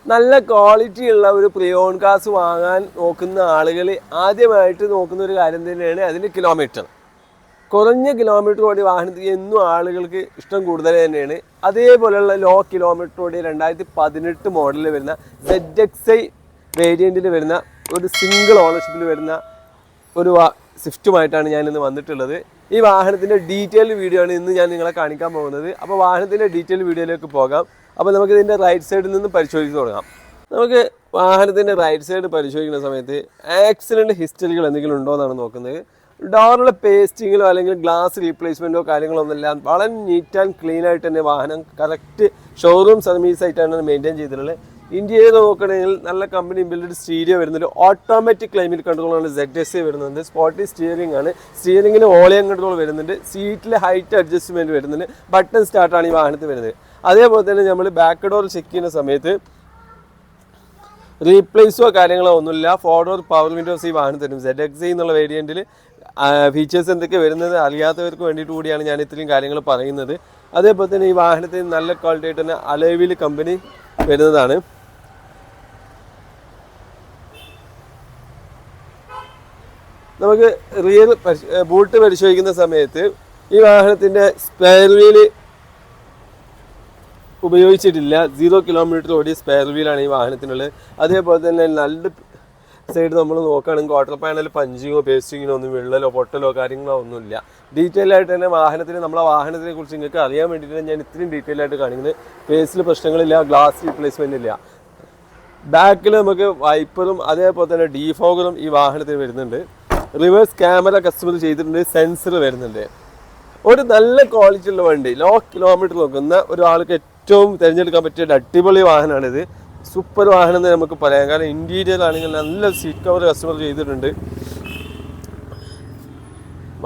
നല്ല ക്വാളിറ്റി ഉള്ള ഒരു പ്രിയോൺ കാസ് വാങ്ങാൻ നോക്കുന്ന ആളുകൾ ആദ്യമായിട്ട് നോക്കുന്ന ഒരു കാര്യം തന്നെയാണ് അതിൻ്റെ കിലോമീറ്റർ. കുറഞ്ഞ കിലോമീറ്റർ ഓടിയ വാഹനത്തിൽ എന്നും ആളുകൾക്ക് ഇഷ്ടം കൂടുതൽ തന്നെയാണ്. അതേപോലെയുള്ള ലോ കിലോമീറ്റർ ഓടിയ 2018 മോഡലിൽ വരുന്ന ZXi വേരിയൻറ്റിൽ വരുന്ന ഒരു സിംഗിൾ ഓണർഷിപ്പിൽ വരുന്ന ഒരു സ്വിഫ്റ്റുമായിട്ടാണ് ഞാനിന്ന് വന്നിട്ടുള്ളത്. ഈ വാഹനത്തിൻ്റെ ഡീറ്റെയിൽ വീഡിയോ ആണ് ഇന്ന് ഞാൻ നിങ്ങളെ കാണിക്കാൻ പോകുന്നത്. അപ്പോൾ വാഹനത്തിൻ്റെ ഡീറ്റെയിൽ വീഡിയോയിലേക്ക് പോകാം. അപ്പോൾ നമുക്ക് ഇതിൻ്റെ റൈറ്റ് സൈഡിൽ നിന്ന് പരിശോധിച്ച് തുടങ്ങാം. നമുക്ക് വാഹനത്തിൻ്റെ റൈറ്റ് സൈഡ് പരിശോധിക്കുന്ന സമയത്ത് ആക്സിഡൻറ്റ് ഹിസ്റ്ററികൾ എന്തെങ്കിലും ഉണ്ടോ എന്നാണ് നോക്കുന്നത്. ഡോറിലെ പേസ്റ്റിങ്ങിലോ അല്ലെങ്കിൽ ഗ്ലാസ് റീപ്ലേസ്മെൻറ്റോ കാര്യങ്ങളോ ഒന്നുമില്ല. വളരെ നീറ്റ് ആൻഡ് ക്ലീൻ ആയിട്ട് തന്നെ വാഹനം കറക്റ്റ് ഷോറൂം സർവീസ് ആയിട്ടാണ് മെയിൻറ്റെയിൻ ചെയ്തിട്ടുള്ളത്. ഇന്ത്യയിൽ നോക്കുകയാണെങ്കിൽ നല്ല കമ്പനി ബിൽഡ് സ്റ്റീരിയോ വരുന്നുണ്ട്. ഓട്ടോമാറ്റിക് ക്ലൈമറ്റ് കൺട്രോളാണ് ZXi വരുന്നുണ്ട്. സ്പോട്ടി സ്റ്റിയറിംഗ് ആണ്. സ്റ്റിയറിംഗിന് ഓളിയം കൺട്രോൾ വരുന്നുണ്ട്. സീറ്റിൽ ഹൈറ്റ് അഡ്ജസ്റ്റ്മെൻറ്റ് വരുന്നുണ്ട്. ബട്ടൺ സ്റ്റാർട്ടാണ് ഈ വാഹനത്തിൽ വരുന്നത്. അതേപോലെ തന്നെ നമ്മൾ ബാക്ക് ഡോർ ചെക്ക് ചെയ്യുന്ന സമയത്ത് റീപ്ലേസോ കാര്യങ്ങളോ ഒന്നുമില്ല. 4 ഡോർ പവർ വിൻഡോസ് ഈ വാഹനത്തിനും ZXi എന്നുള്ള വേരിയൻറ്റിൽ ഫീച്ചേഴ്സ് എന്തൊക്കെ വരുന്നത് അറിയാത്തവർക്ക് വേണ്ടിയിട്ട് കൂടിയാണ് ഞാൻ ഇത്രയും കാര്യങ്ങൾ പറയുന്നത്. അതേപോലെ തന്നെ ഈ വാഹനത്തിന് നല്ല ക്വാളിറ്റി ആയിട്ട് തന്നെ അലോയ് വീൽ കമ്പനി വരുന്നതാണ്. നമുക്ക് റിയർ ബൂട്ട് പരിശോധിക്കുന്ന സമയത്ത് ഈ വാഹനത്തിൻ്റെ സ്പെയർ വീല് ഉപയോഗിച്ചിട്ടില്ല. 0 കിലോമീറ്റർ ഓടിയ സ്പെയർ വീലാണ് ഈ വാഹനത്തിനുള്ളത്. അതേപോലെ തന്നെ നല്ല സൈഡ് നമ്മൾ നോക്കുകയാണെങ്കിൽ ക്വാർട്ടർ പാനൽ പഞ്ചിങ്ങോ പേസ്റ്റിങ്ങിനോ ഒന്നും വിള്ളലോ പൊട്ടലോ കാര്യങ്ങളോ ഒന്നുമില്ല. ഡീറ്റെയിൽ ആയിട്ട് തന്നെ നമ്മളെ വാഹനത്തിനെ കുറിച്ച് നിങ്ങൾക്ക് അറിയാൻ വേണ്ടിയിട്ടാണ് ഞാൻ ഇത്രയും ഡീറ്റെയിൽ ആയിട്ട് കാണിക്കുന്നത്. ഫേസിൽ പ്രശ്നങ്ങളില്ല, ഗ്ലാസ് റീപ്ലേസ്മെൻ്റ് ഇല്ല. ബാക്കിൽ നമുക്ക് വൈപ്പറും അതേപോലെ തന്നെ ഡീഫോഗറും ഈ വാഹനത്തിന് വരുന്നുണ്ട്. റിവേഴ്സ് ക്യാമറ കസ്റ്റമർ ചെയ്തിട്ടുണ്ട്. സെൻസർ വരുന്നുണ്ട്. ഒരു നല്ല ക്വാളിറ്റി ഉള്ള വണ്ടി, ലോ കിലോമീറ്റർ നോക്കുന്ന ഒരാൾക്ക് ഏറ്റവും തിരഞ്ഞെടുക്കാൻ പറ്റിയ അടിപൊളി വാഹനമാണിത്. സൂപ്പർ വാഹനം എന്ന് നമുക്ക് പറയാം. കാരണം ഇൻറ്റീരിയർ ആണെങ്കിൽ നല്ല സീറ്റ് കവർ കസ്റ്റമർ ചെയ്തിട്ടുണ്ട്.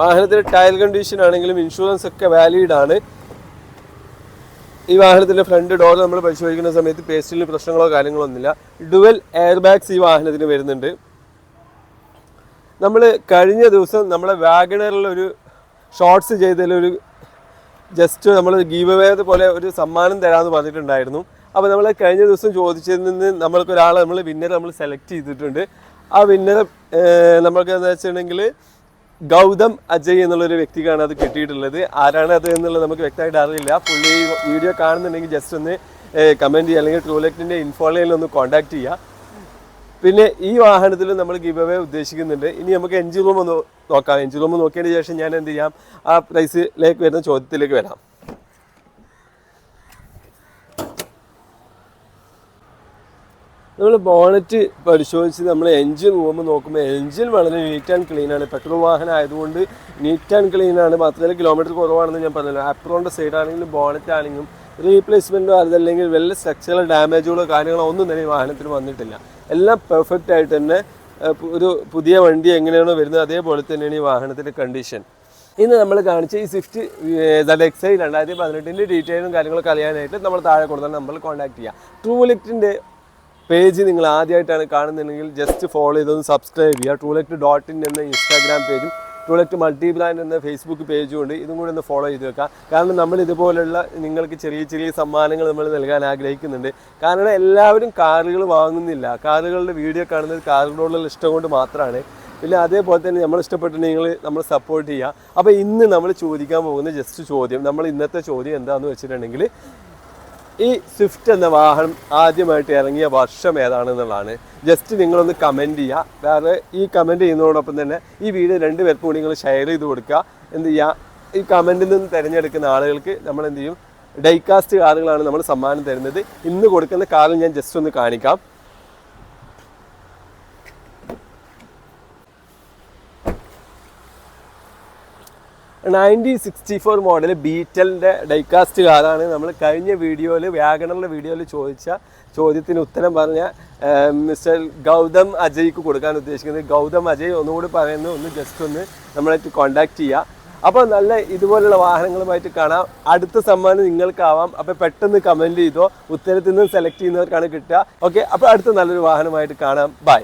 വാഹനത്തിൻ്റെ ടയർ കണ്ടീഷൻ ആണെങ്കിലും ഇൻഷുറൻസ് ഒക്കെ വാലിഡ് ആണ്. ഈ വാഹനത്തിൻ്റെ ഫ്രണ്ട് ഡോർ നമ്മൾ പരിശോധിക്കുന്ന സമയത്ത് പേസ്റ്റിൽ പ്രശ്നങ്ങളോ കാര്യങ്ങളോ ഒന്നുമില്ല. ഡുവൽ എയർ ബാഗ്സ് ഈ വാഹനത്തിന് വരുന്നുണ്ട്. നമ്മൾ കഴിഞ്ഞ ദിവസം നമ്മളെ വാഗണറിലൊരു ഷോർട്സ് ചെയ്തതിലൊരു ജസ്റ്റ് നമ്മൾ ഗീവ് അവേ പോലെ ഒരു സമ്മാനം തരാമെന്ന് പറഞ്ഞിട്ടുണ്ടായിരുന്നു. അപ്പോൾ നമ്മൾ കഴിഞ്ഞ ദിവസം ചോദിച്ചതിൽ നിന്ന് നമ്മൾക്കൊരാളെ വിന്നർ സെലക്ട് ചെയ്തിട്ടുണ്ട്. ആ വിന്നർ നമ്മൾക്ക് എന്താ വെച്ചിട്ടുണ്ടെങ്കിൽ ഗൗതം അജയ് എന്നുള്ളൊരു വ്യക്തിക്കാണ് അത് കിട്ടിയിട്ടുള്ളത്. ആരാണ് അത് എന്നുള്ളത് നമുക്ക് വ്യക്തമായിട്ട് അറിയില്ല. പുള്ളി വീഡിയോ കാണുന്നുണ്ടെങ്കിൽ ജസ്റ്റ് ഒന്ന് കമൻറ്റ് ചെയ്യുക, അല്ലെങ്കിൽ ട്രൂലെക്റ്റിൻ്റെ ഇൻഫോളയിൽ ഒന്ന് കോൺടാക്റ്റ് ചെയ്യുക. പിന്നെ ഈ വാഹനത്തിൽ നമ്മൾ ഗിവ് അവേ ഉദ്ദേശിക്കുന്നുണ്ട്. ഇനി നമുക്ക് എൻജിൻ റൂം ഒന്ന് നോക്കാം. എൻജിൻ റൂം നോക്കിയതിന് ശേഷം ഞാൻ എന്ത് ചെയ്യാം, ആ പ്രൈസിലേക്ക് വരുന്ന ചോദ്യത്തിലേക്ക് വരാം. നമ്മൾ ബോണറ്റ് പരിശോധിച്ച് നമ്മൾ എൻജിൻ റൂം നോക്കുമ്പോൾ എൻജിൻ വളരെ നീറ്റ് ആൻഡ് ക്ലീൻ ആണ്. പെട്രോൾ വാഹനം ആയതുകൊണ്ട് നീറ്റ് ആൻഡ് ക്ലീൻ ആണ്. മാത്രമല്ല കിലോമീറ്റർ കുറവാണെന്ന് ഞാൻ പറഞ്ഞല്ലോ. ആപ്രോണിൻ്റെ സൈഡ് ആണെങ്കിലും ബോണറ്റ് ആണെങ്കിലും റീപ്ലേസ്മെൻറ്റോ അതല്ലെങ്കിൽ വല്ല സ്ട്രക്ചറൽ ഡാമേജുകളോ കാര്യങ്ങളോ ഒന്നും തന്നെ ഈ വാഹനത്തിന് വന്നിട്ടില്ല. എല്ലാം പെർഫെക്റ്റ് ആയിട്ട് തന്നെ ഒരു പുതിയ വണ്ടി എങ്ങനെയാണോ വരുന്നത് അതേപോലെ തന്നെയാണ് ഈ വാഹനത്തിൻ്റെ കണ്ടീഷൻ. ഇന്ന് നമ്മൾ കാണിച്ച ഈ സ്വിഫ്റ്റ് ZXi 2018 ഡീറ്റെയിലും കാര്യങ്ങളൊക്കെ അറിയാനായിട്ട് നമ്മൾ താഴെ കൊടുത്താൽ നമ്മൾ കോൺടാക്ട് ചെയ്യുക. ട്രൂലെക്റ്റിൻ്റെ പേജ് നിങ്ങൾ ആദ്യമായിട്ടാണ് കാണുന്നുണ്ടെങ്കിൽ ജസ്റ്റ് ഫോളോ ചെയ്തൊന്ന് സബ്സ്ക്രൈബ് ചെയ്യുക. TrueLect.in എന്ന ഇൻസ്റ്റാഗ്രാം പേജും TrueLect മൾട്ടി ബ്രാൻഡ് എന്ന ഫേസ്ബുക്ക് പേജും ഉണ്ട്. ഇതും കൂടി ഒന്ന് ഫോളോ ചെയ്ത് വെക്കാം. കാരണം നമ്മൾ ഇതുപോലുള്ള നിങ്ങൾക്ക് ചെറിയ ചെറിയ സമ്മാനങ്ങൾ നമ്മൾ നൽകാൻ ആഗ്രഹിക്കുന്നുണ്ട്. കാരണം എല്ലാവരും കാറുകൾ വാങ്ങുന്നില്ല. കാറുകളുടെ വീഡിയോ കാണുന്നത് കാറുകളോടുള്ള ഇഷ്ടം കൊണ്ട് മാത്രമാണ്. പിന്നെ അതേപോലെ തന്നെ നമ്മൾ ഇഷ്ടപ്പെട്ടിട്ടുണ്ടെങ്കിൽ നമ്മൾ സപ്പോർട്ട് ചെയ്യുക. അപ്പോൾ ഇന്ന് നമ്മൾ ചോദിക്കാൻ പോകുന്ന ജസ്റ്റ് ചോദ്യം, നമ്മൾ ഇന്നത്തെ ചോദ്യം എന്താണെന്ന് വെച്ചിട്ടുണ്ടെങ്കിൽ ഈ സ്വിഫ്റ്റ് എന്ന വാഹനം ആദ്യമായിട്ട് ഇറങ്ങിയ വർഷം ഏതാണെന്നുള്ളതാണ്. ജസ്റ്റ് നിങ്ങളൊന്ന് കമൻറ്റ് ചെയ്യുക. വേറെ ഈ കമൻറ്റ് ചെയ്യുന്നതോടൊപ്പം തന്നെ ഈ വീഡിയോ 2 പേർക്ക് കൂടി നിങ്ങൾ ഷെയർ ചെയ്ത് കൊടുക്കുക. എന്ത് ചെയ്യുക, ഈ കമൻറ്റിൽ നിന്ന് തിരഞ്ഞെടുക്കുന്ന ആളുകൾക്ക് നമ്മൾ എന്ത് ചെയ്യും, ഡൈകാസ്റ്റ് കാറുകളാണ് നമ്മൾ സമ്മാനം തരുന്നത്. ഇന്ന് കൊടുക്കുന്ന കാറ് ഞാൻ ജസ്റ്റ് ഒന്ന് കാണിക്കാം. (1964) മോഡൽ ബീറ്റലിൻ്റെ ഡൈകാസ്റ്റ് കാറാണ്. നമ്മൾ കഴിഞ്ഞ വീഡിയോയിൽ വാഗണറിൻ്റെ വീഡിയോയിൽ ചോദിച്ച ചോദ്യത്തിന് ഉത്തരം പറഞ്ഞ മിസ്റ്റർ ഗൗതം അജയ്ക്ക് കൊടുക്കാൻ ഉദ്ദേശിക്കുന്നത്. ഗൗതം അജയ് ഒന്നുകൂടി പറയുന്നു, ഒന്ന് ജസ്റ്റ് ഒന്ന് നമ്മളായിട്ട് കോൺടാക്റ്റ് ചെയ്യുക. അപ്പോൾ നല്ല ഇതുപോലുള്ള വാഹനങ്ങളുമായിട്ട് കാണാം. അടുത്ത സമ്മാനം നിങ്ങൾക്കാവാം. അപ്പോൾ പെട്ടെന്ന് കമൻറ്റ് ചെയ്തോ. ഉത്തരത്തിൽ നിന്ന് സെലക്ട് ചെയ്യുന്നവർക്കാണ് കിട്ടുക. ഓക്കെ, അപ്പോൾ അടുത്ത നല്ലൊരു വാഹനമായിട്ട് കാണാം. ബൈ.